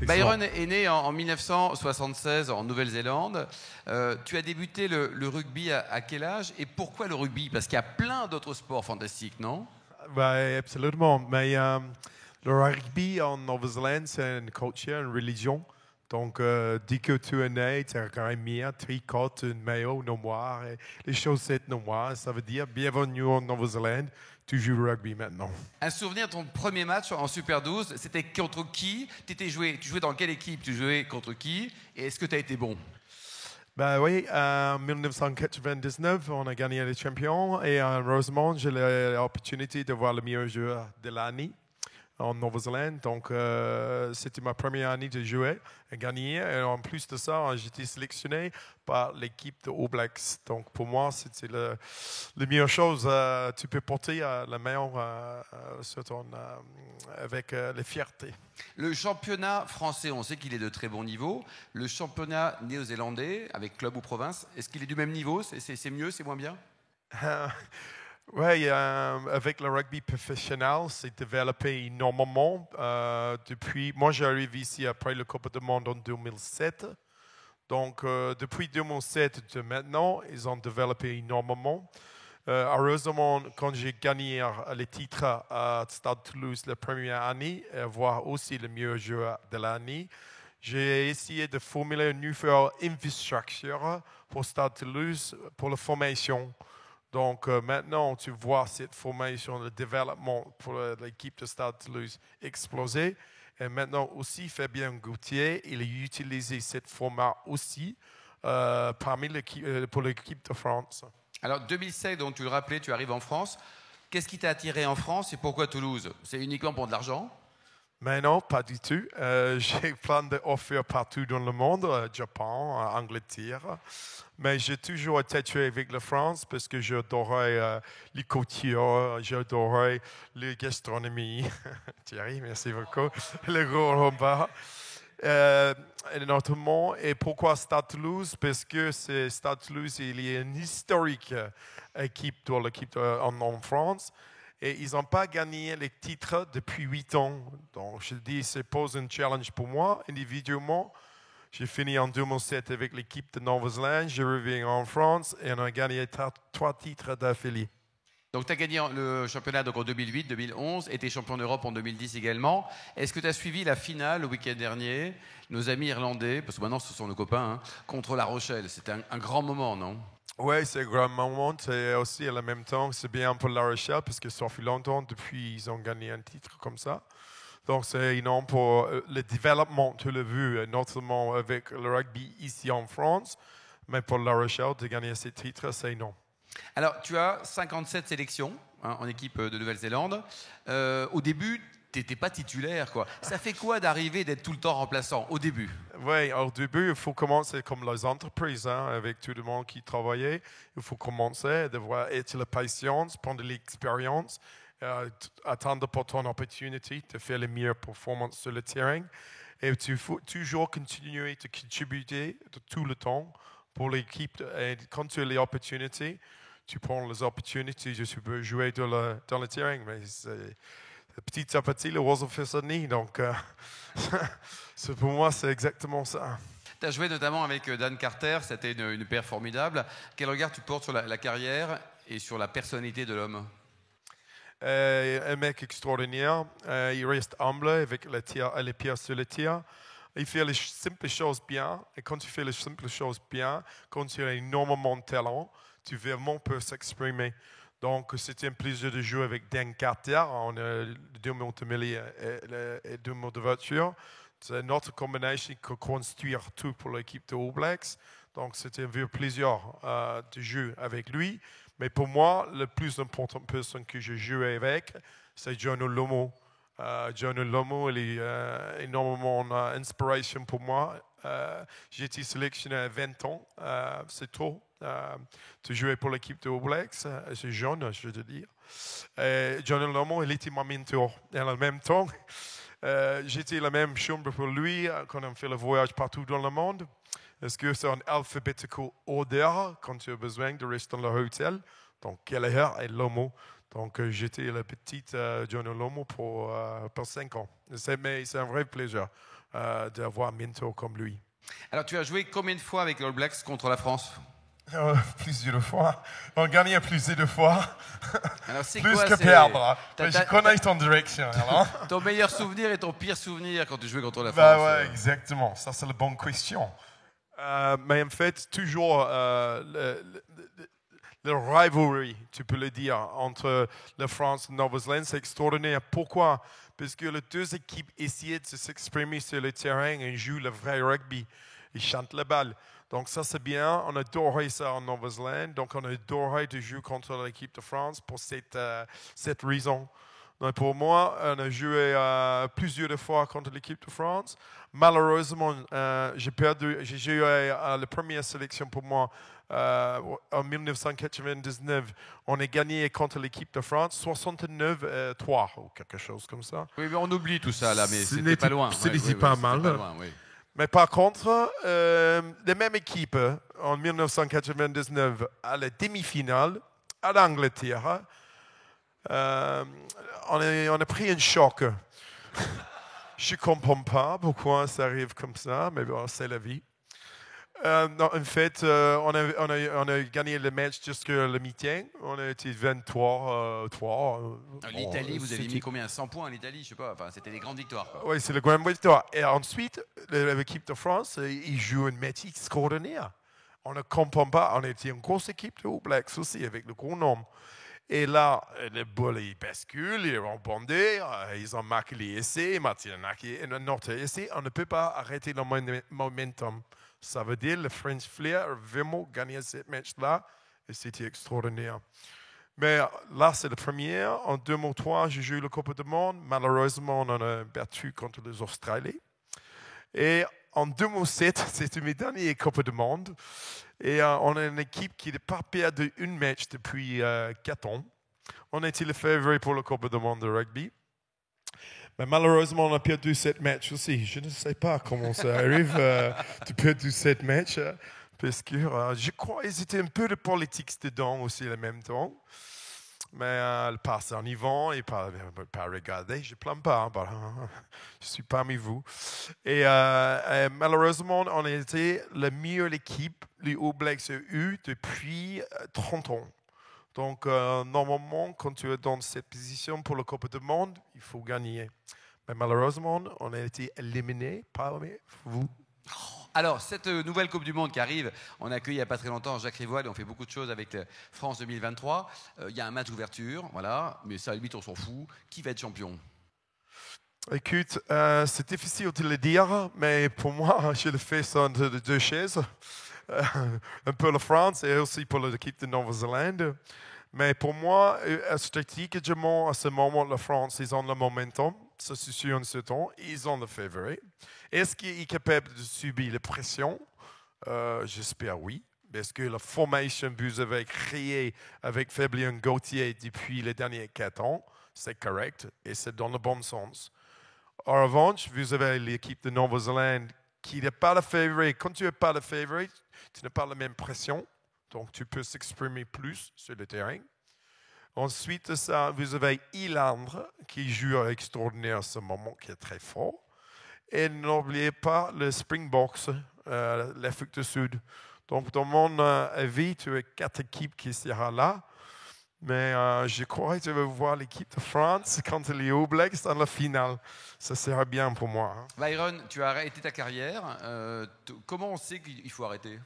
Excellent. Byron est né en 1976 en Nouvelle-Zélande. Tu as débuté le rugby à quel âge et pourquoi le rugby? Parce qu'il y a plein d'autres sports fantastiques, non? Ouais, absolument. Mais le rugby en Nouvelle-Zélande, c'est une culture, une religion. Donc, dès que tu es né, tu as quand même mis un tricot, un maillot noir, et les chaussettes noires. Ça veut dire bienvenue en Nouvelle-Zélande, tu joues au rugby maintenant. Un souvenir de ton premier match en Super 12, c'était contre qui? Tu jouais dans quelle équipe? Tu jouais contre qui? Et est-ce que tu as été bon? Ben oui, en 1999, on a gagné les champions et heureusement, j'ai l'opportunité de voir le meilleur joueur de l'année en Nouvelle-Zélande. Donc, c'était ma première année de jouer et gagner. Et en plus de ça, j'ai été sélectionné par l'équipe de All Blacks. Donc, pour moi, c'était la meilleure chose. Tu peux porter la main sur avec la fierté. Le championnat français, on sait qu'il est de très bon niveau. Le championnat néo-zélandais, avec club ou province, est-ce qu'il est du même niveau? C'est mieux, c'est moins bien? Oui, avec le rugby professionnel, c'est développé énormément. Depuis, moi, j'arrive ici après le Coupe du Monde en 2007. Donc, depuis 2007 de maintenant, ils ont développé énormément. Heureusement, quand j'ai gagné les titres à Stade Toulouse la première année, voir aussi le meilleur joueur de l'année, j'ai essayé de formuler une nouvelle infrastructure pour Stade Toulouse pour la formation. Donc maintenant, tu vois cette formation, le développement pour l'équipe de Stade Toulouse exploser. Et maintenant aussi, Fabien Gauthier, il a utilisé cette format aussi pour l'équipe de France. Alors 2007, donc tu le rappelais, tu arrives en France. Qu'est-ce qui t'a attiré en France et pourquoi Toulouse? C'est uniquement pour de l'argent? Mais non, pas du tout. J'ai plein d'offres partout dans le monde, Japon, Angleterre. Mais j'ai toujours été tué avec la France parce que j'adorais les cultures, j'adorais la gastronomie. Thierry, merci beaucoup. Le gros repas. Notamment, et pourquoi Stade Toulouse? Parce que Stade Toulouse, il y a une historique équipe dans l'équipe en France. Et ils n'ont pas gagné les titres depuis 8 ans. Donc, je dis, c'est pose un challenge pour moi, individuellement. J'ai fini en 2007 avec l'équipe de Nouvelle-Zélande. Je reviens en France et on a gagné 3 titres d'affilée. Donc, tu as gagné le championnat donc, en 2008, 2011 et tu es champion d'Europe en 2010 également. Est-ce que tu as suivi la finale le week-end dernier? Nos amis irlandais, parce que maintenant ce sont nos copains, hein, contre La Rochelle. C'était un grand moment, non? Oui, c'est un grand moment. Et aussi, en même temps, c'est bien pour La Rochelle parce que ça fait longtemps depuis qu'ils ont gagné un titre comme ça. Donc, c'est énorme pour le développement, tu l'as vu, notamment avec le rugby ici en France. Mais pour La Rochelle, de gagner ces titres, c'est énorme. Alors, tu as 57 sélections hein, en équipe de Nouvelle-Zélande. Au début, tu n'étais pas titulaire, quoi. Ça fait quoi d'arriver, d'être tout le temps remplaçant, au début? Oui, au début, il faut commencer comme les entreprises, hein, avec tout le monde qui travaillait. Il faut commencer, devoir être la patience, prendre l'expérience, attendre pour ton opportunité de faire les meilleures performances sur le terrain. Et tu faut toujours continuer de contribuer tout le temps pour l'équipe. Et quand tu as les opportunités, tu prends les opportunités, tu peux jouer dans le terrain. Mais petit à petit, le oiseau fait son nid. Donc, pour moi, c'est exactement ça. Tu as joué notamment avec Dan Carter, c'était une paire formidable. Quel regard tu portes sur la carrière et sur la personnalité de l'homme? Un mec extraordinaire. Il reste humble avec les pieds sur le tir. Il fait les simples choses bien. Et quand tu fais les simples choses bien, quand tu as énormément de talent, tu vraiment peux s'exprimer. Donc, c'était un plaisir de jouer avec Dan Carter. On a 2 mots de mêlée et 2 mots de voiture. C'est notre combinaison qui construire tout pour l'équipe de All Blacks. Donc, c'était un vrai plaisir de jouer avec lui. Mais pour moi, la plus importante personne que je jouais avec, c'est Jonah Lomu. Jonah Lomu, il est énormément inspiration pour moi. J'ai été sélectionné à 20 ans. C'est tôt. De jouer pour l'équipe de All Blacks. C'est jeune, je veux dire. Jonah Lomu, il était mon mentor. Et en même temps, j'étais la même chambre pour lui quand on fait le voyage partout dans le monde. Est-ce que c'est un alphabetical order quand tu as besoin de rester dans le hôtel? Donc, Gallagher et Lomu. Donc, j'étais la petite Jonah Lomu pour 5 ans. Mais c'est un vrai plaisir. d'avoir un mentor comme lui. Alors, tu as joué combien de fois avec les All Blacks contre la France? Plusieurs fois. On gagnait plusieurs fois. Alors, c'est Plus quoi, que c'est- perdre. T'as- Mais t'as- je connais ton direction. Alors. Ton meilleur souvenir et ton pire souvenir quand tu jouais contre la France? Bah ouais, exactement. Ça, c'est la bonne question. Mais en fait, toujours le rivalry, tu peux le dire, entre la France et la Nouvelle-Zélande, c'est extraordinaire. Pourquoi? Parce que les deux équipes essayaient de s'exprimer sur le terrain et jouent le vrai rugby. Ils chantent la balle. Donc ça, c'est bien. On adorait ça en Nouvelle-Zélande. Donc on adorait de jouer contre l'équipe de France pour cette raison. Donc pour moi, on a joué plusieurs fois contre l'équipe de France. Malheureusement, j'ai joué à la première sélection pour moi en 1999. On a gagné contre l'équipe de France 69-3 ou quelque chose comme ça. Oui, mais on oublie tout ça là, mais Ce c'était pas loin. C'était pas mal. Pas loin, oui. Mais par contre, les mêmes équipes en 1999 à la demi-finale à l'Angleterre, on a pris un choc. Je ne comprends pas pourquoi ça arrive comme ça, mais bon, c'est la vie. Non, en fait, on a gagné le match jusqu'à la mi-temps. On a été 23-3. L'Italie, vous avez mis combien? 100 points à l'Italie, je sais pas. Enfin, c'était des grandes victoires. Oui, c'est la grande victoire. Et ensuite, l'équipe de France, ils jouent un match extraordinaire. On ne comprend pas. On était une grosse équipe de All Blacks aussi, avec le gros nombre. Et là, le ball, il bascule, ils rebondent, ils ont marqué les essais, Martin a marqué notre essai. On ne peut pas arrêter le momentum. Ça veut dire que le French Flair a vraiment gagné ce match-là, et c'était extraordinaire. Mais là, c'est la première. En 2003, j'ai joué la Coupe du Monde. Malheureusement, on a battu contre les Australiens. Et en 2007, c'était mes dernières Coupes du Monde. Et on a une équipe qui n'a pas perdu un match depuis 4 ans. On était le favori pour la Coupe du Monde de rugby. Mais malheureusement, on a perdu 7 matchs aussi. Je ne sais pas comment ça arrive de perdre 7 matchs. Parce que je crois qu'ils étaient un peu de politique dedans aussi en même temps. Mais le passe en Yvan et pas regarder, je ne plains pas. Je suis parmi vous. Et malheureusement, on a été la meilleure équipe, les All Blacks ont eu depuis 30 ans. Donc, normalement, quand tu es dans cette position pour la Coupe du Monde, il faut gagner. Mais malheureusement, on a été éliminé parmi vous. Alors, cette nouvelle Coupe du Monde qui arrive, on a accueilli il n'y a pas très longtemps Jacques Rivoal et on fait beaucoup de choses avec France 2023. Il y a un match d'ouverture, voilà, mais ça, à la limite, on s'en fout. Qui va être champion? Écoute, c'est difficile de le dire, mais pour moi, je le fais sur deux chaises. Un peu la France et aussi pour l'équipe de Nouvelle-Zélande. Mais pour moi, stratégiquement, à ce moment, la France, ils ont le momentum. Ça, c'est sûr en ce temps. Ils ont le favori. Est-ce qu'il est capable de subir la pression? J'espère oui. Parce que la formation que vous avez créée avec Fabien Gauthier depuis les derniers 4 ans, c'est correct et c'est dans le bon sens. En revanche, vous avez l'équipe de Nouvelle-Zélande qui n'est pas le favori. Quand tu n'es pas le favori, tu n'as pas la même pression. Donc, tu peux s'exprimer plus sur le terrain. Ensuite de ça, vous avez Ilandre qui joue extraordinaire à ce moment, qui est très fort. Et n'oubliez pas le Springboks, l'Afrique du Sud. Donc, dans mon avis, tu as 4 équipes qui seront là. Mais je crois que tu vas voir l'équipe de France contre les All Blacks dans la finale. Ça sera bien pour moi. Hein. Byron, tu as arrêté ta carrière. Comment on sait qu'il faut arrêter?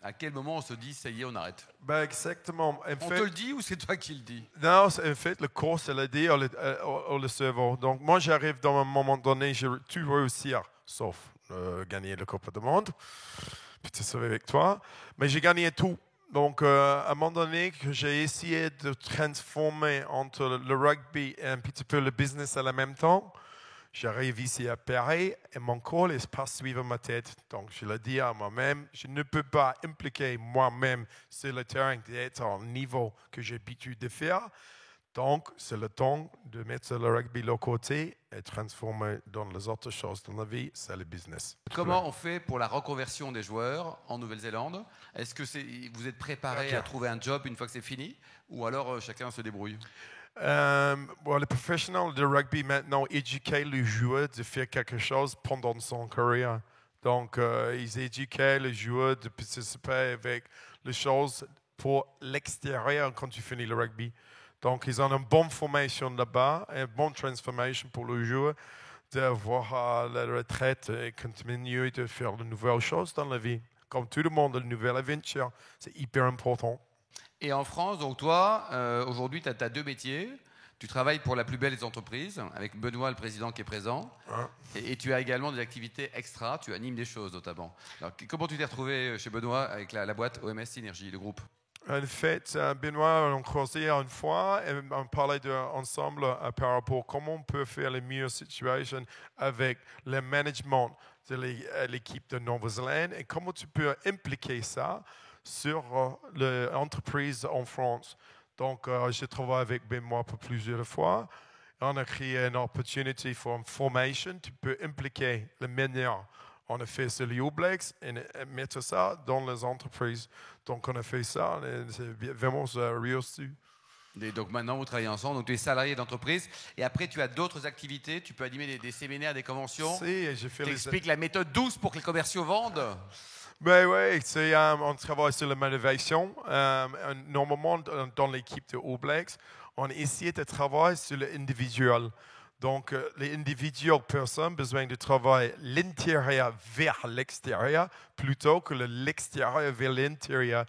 À quel moment on se dit, ça y est, on arrête? Ben exactement. On te le dit ou c'est toi qui le dis? Non, en fait, le corps, c'est l'idée ou le cerveau. Donc, moi, j'arrive dans un moment donné, j'ai tout réussir, sauf gagner la Coupe du Monde. Peut-être ça avec toi. Mais j'ai gagné tout. Donc, à un moment donné, j'ai essayé de transformer entre le rugby et un petit peu le business à la même temps. J'arrive ici à Paris et mon corps ne laisse pas suivre ma tête. Donc, je le dis à moi-même, je ne peux pas impliquer moi-même sur le terrain d'être au niveau que j'ai l'habitude de faire. Donc, c'est le temps de mettre le rugby de côté et transformer dans les autres choses dans la vie, c'est le business. Comment on fait pour la reconversion des joueurs en Nouvelle-Zélande? Est-ce que vous êtes préparé à trouver un job une fois que c'est fini? Ou alors chacun se débrouille? Les professionnels de rugby maintenant éduquent les joueurs de faire quelque chose pendant son carrière. Donc, ils éduquent les joueurs de participer avec les choses pour l'extérieur quand tu finis le rugby. Donc, ils ont une bonne formation là-bas, une bonne transformation pour le joueur d'avoir la retraite et continuer de faire de nouvelles choses dans la vie. Comme tout le monde, une nouvelle aventure, c'est hyper important. Et en France, donc toi, aujourd'hui, tu as 2 métiers. Tu travailles pour la plus belle des entreprises, avec Benoît, le président, qui est présent. Hein? Et tu as également des activités extra, tu animes des choses notamment. Alors, comment tu t'es retrouvé chez Benoît avec la boîte OMS Synergie, le groupe? En fait, Benoît, on croisait une fois et on parlait ensemble par rapport à comment on peut faire les meilleures situations avec le management de l'équipe de Nouvelle-Zélande et comment tu peux impliquer ça sur l'entreprise en France. Donc, j'ai travaillé avec Benoît pour plusieurs fois. On a créé une opportunité pour une formation. Tu peux impliquer le meilleur. On a fait sur les All Blacks et mettre ça dans les entreprises. Donc, on a fait ça et c'est vraiment réussi. Et donc, maintenant, vous travaillez ensemble. Donc, tu es salarié d'entreprise. Et après, tu as d'autres activités. Tu peux animer des séminaires, des conventions. Si, j'ai fait T'expliques la méthode douce pour que les commerciaux vendent. Ben oui, on travaille sur la motivation. Normalement, dans l'équipe de All Blacks, on essaie de travailler sur l'individuel. Donc, les individuelles personnes ont besoin de travailler l'intérieur vers l'extérieur plutôt que l'extérieur vers l'intérieur.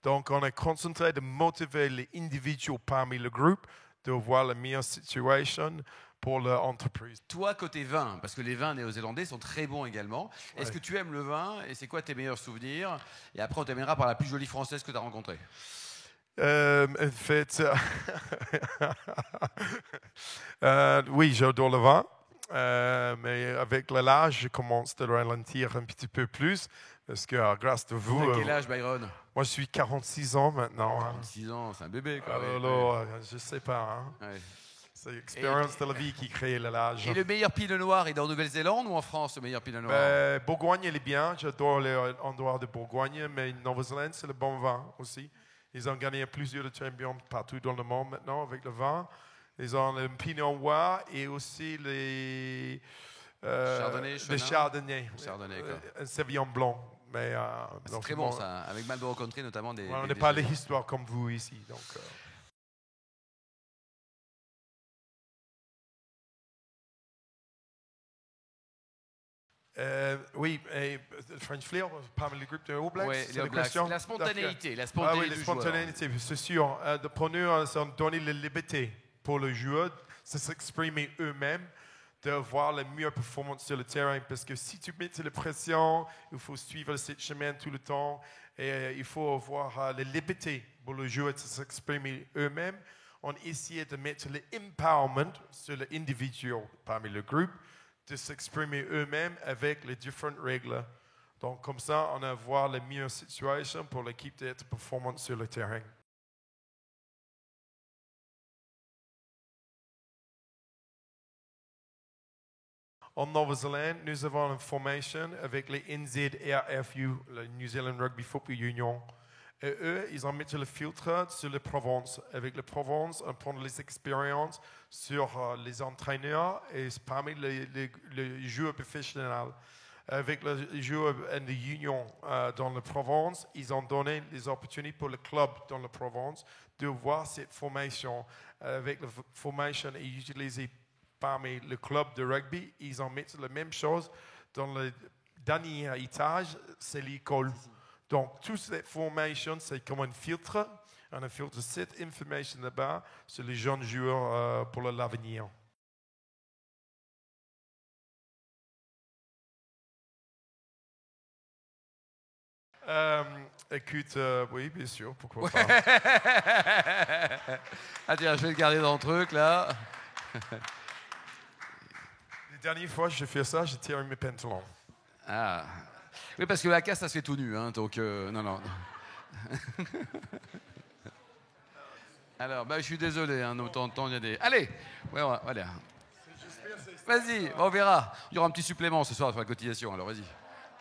Donc, on est concentré de motiver les individus parmi le groupe de voir la meilleure situation pour l'entreprise. Toi, côté vin, parce que les vins néo-zélandais sont très bons également. Est-ce que tu aimes le vin et c'est quoi tes meilleurs souvenirs? Et après, on terminera par la plus jolie française que tu as rencontrée. En fait, oui, j'adore le vin, mais avec l'âge, je commence à ralentir un petit peu plus, parce que grâce à vous... Vous avez quel âge, Byron? Moi, je suis 46 ans maintenant. 46 ans, c'est un bébé, quoi. Alors, je ne sais pas. Hein. Ouais. C'est l'expérience de la vie qui crée l'âge. Et le meilleur pinot noir est en Nouvelle-Zélande ou en France, le meilleur pinot noir? Bourgogne, il est bien. J'adore les endroits de Bourgogne, mais Nouvelle-Zélande, c'est le bon vin aussi. Ils ont gagné plusieurs champions partout dans le monde maintenant avec le vin. Ils ont le pinot noir et aussi les chardonnay. Un Sauvignon blanc. C'est très bon ça, avec Marlborough Country notamment. On n'est pas des histoires comme vous ici. Donc, oui, French Flair, parmi les groupes de All Blacks, c'est la question. La spontanéité, la spontanéité, c'est sûr. Pour nous, on donne la liberté pour le joueur de s'exprimer eux-mêmes, de voir la meilleure performance sur le terrain. Parce que si tu mets la pression, il faut suivre ce chemin tout le temps et il faut avoir la liberté pour le joueur de s'exprimer eux-mêmes. On essaie de mettre l'empowerment sur l'individu parmi le groupe, de s'exprimer eux-mêmes avec les différentes règles. Donc, comme ça, on va voir la meilleure situation pour l'équipe d'être performante sur le terrain. En Nouvelle-Zélande, nous avons une formation avec les NZRFU, la New Zealand Rugby Football Union. Et eux, ils ont mis le filtre sur la Provence. Avec la Provence, on prend les expériences sur les entraîneurs et parmi les joueurs professionnels. Avec les joueurs de l'Union dans la Provence, ils ont donné les opportunités pour le club dans la Provence de voir cette formation. Avec la formation utilisée parmi le club de rugby, ils ont mis la même chose dans le dernier étage, c'est l'école. Donc, toute cette formation, c'est comme un filtre. On a filtré cette information là-bas sur les jeunes joueurs pour l'avenir. Écoute, oui, bien sûr, pourquoi pas. Ah tiens, je vais le garder dans le truc, là. La dernière fois que j'ai fait ça, j'ai tiré mes pantalons. Ah. Oui, parce que la casse, ça se fait tout nu, hein, donc non. Alors, je suis désolé, hein, autant il y a des... Allez, ouais, voilà. Vas-y, on verra. Il y aura un petit supplément ce soir sur la cotisation, alors vas-y.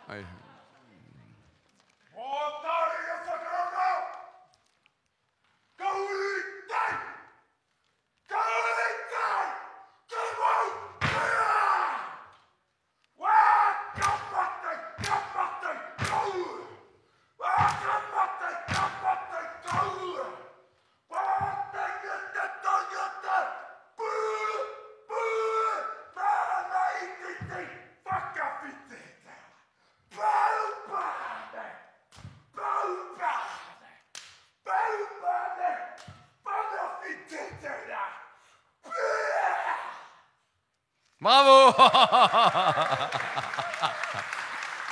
Ouais. Bravo.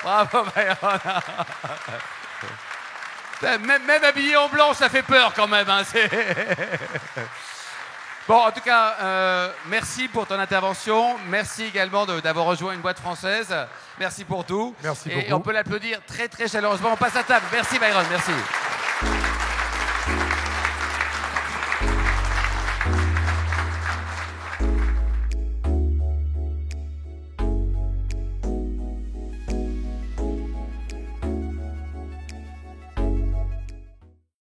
Bravo, Byron. Même habillé en blanc, ça fait peur quand même. Hein, bon, en tout cas, merci pour ton intervention. Merci également d'avoir rejoint une boîte française. Merci pour tout. Merci beaucoup. Et on peut l'applaudir très, très chaleureusement. On passe à table. Merci, Byron. Merci.